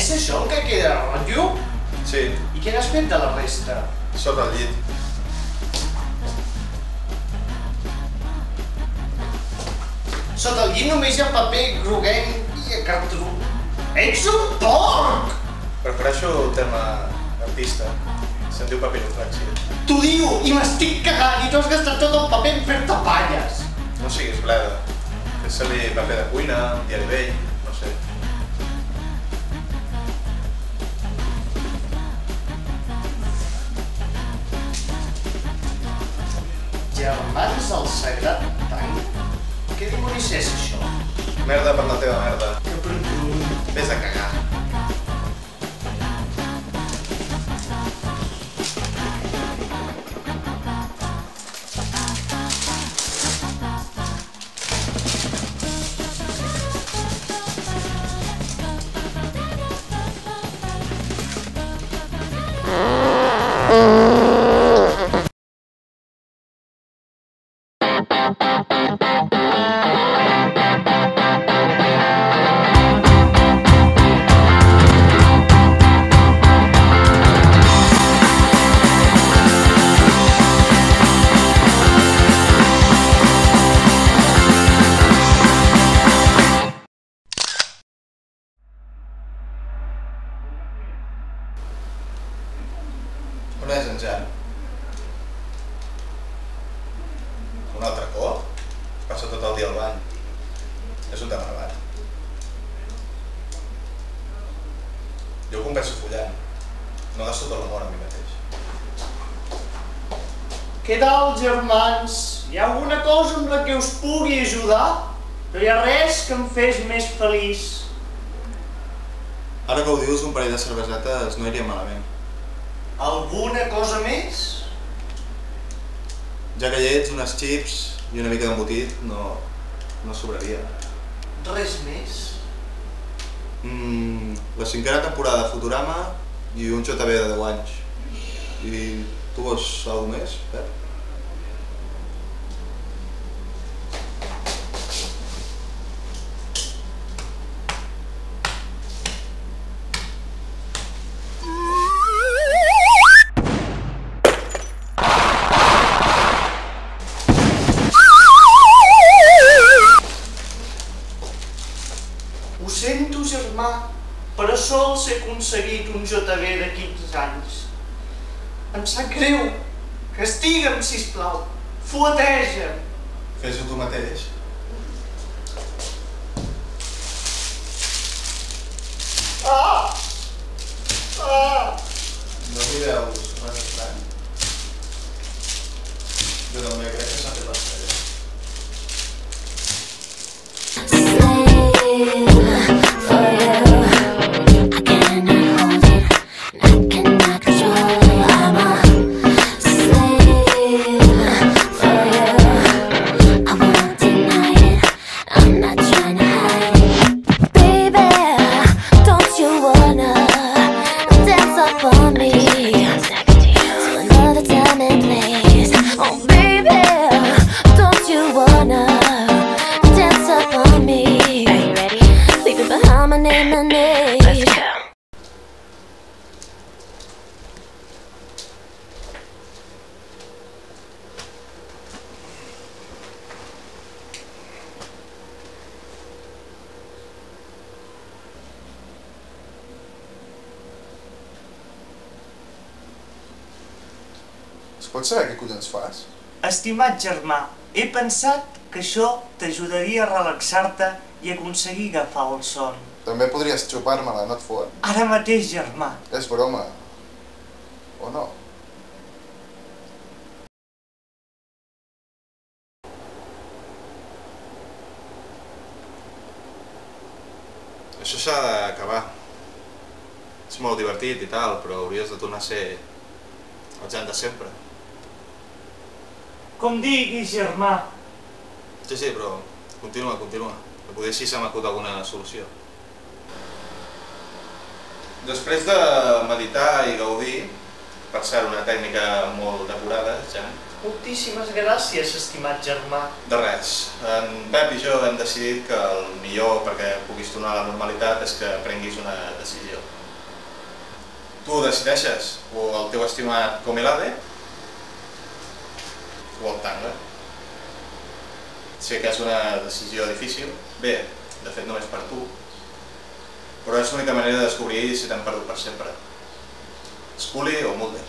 És això el que queda de rotllo? Sí, I què n'has fet de la resta? sota el llit. Sota el llit només hi ha paper groguenc i cartró. Ets un porc! Prefereixo el terme artista. Se'n diu papiroflàxia. T'ho diu i m'estic cagant i tu has gastat tot el paper en fer-te palles. No siguis bleda. Fes-se-li paper de cuina, un diari vell, no sé. Germans al sagrat tanc? Què dimonis és això? Merda per la teva merda. Que protruny. Vés a cagar. On és en Jan? Un altre cop? Passa tot el dia al bany. És un degravat. Jo converso follant. No gasto tot l'amor a mi mateix. Què tal, germans? Hi ha alguna cosa amb la que us pugui ajudar? No hi ha res que em fes més feliç. Ara que ho dius, un parell de cervesetes no iria malament. Alguna cosa més? Ja que hi ets, unes chips i una mica d'embotit no sobraria. Res més? La 5a temporada de Futurama i un JB de 10 anys. I tu vols alguna més, Pep? Ho sento, germà, però sols he aconseguit un JB de 15 anys. Em sap greu. Castiga'm, sisplau. Fueteja'm. Fes-ho tu mateix. Ah! Ah! No m'hi veus, res estrany. Jo també crec que s'ha fet l'estrella. Es pot saber què collons fas? Estimat germà, he pensat que això t'ajudaria a relaxar-te i aconseguir agafar el son. També podries xupar-me-la, no et fot? Ara mateix, germà. És broma. O no? Això s'ha d'acabar. És molt divertit i tal, però hauries de tornar a ser el Jan de sempre. Com diguis, germà. Sí, però continua. Que potser així se m'acut alguna solució. Després de meditar i gaudir, Per cert, una tècnica molt depurada, Jan. Moltíssimes gràcies, estimat germà. De res. En Pep i jo hem decidit que el millor perquè puguis tornar a la normalitat és que prenguis una decisió. Tu decideixes, o el teu estimat Comelade, o el Tanga. Sé que és una decisió difícil, bé, de fet només per tu, però és l'única manera de descobrir si t'han perdut per sempre. Scully o Mulder.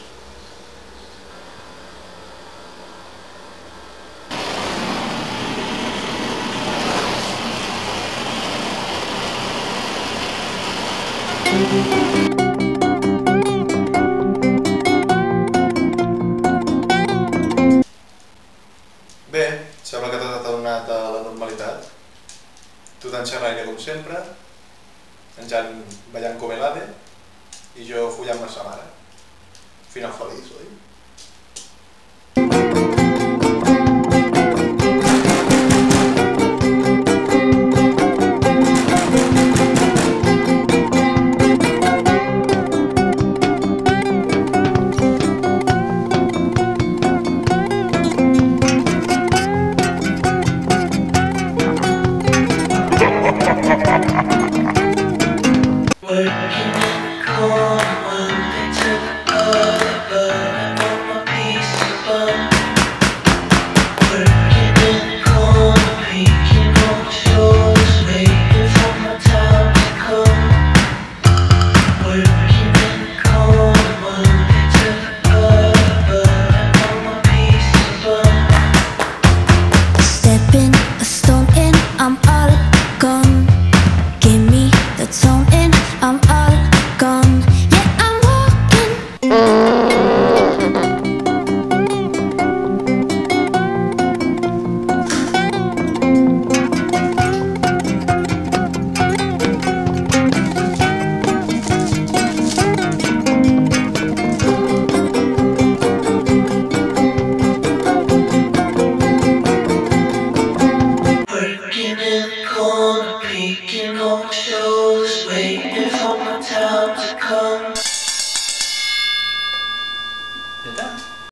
Bé, sembla que tot ha tornat a la normalitat. Tu tan xerraire com sempre, en Jan ballant Comelade i jo follant-me sa mare. Final feliç, oi?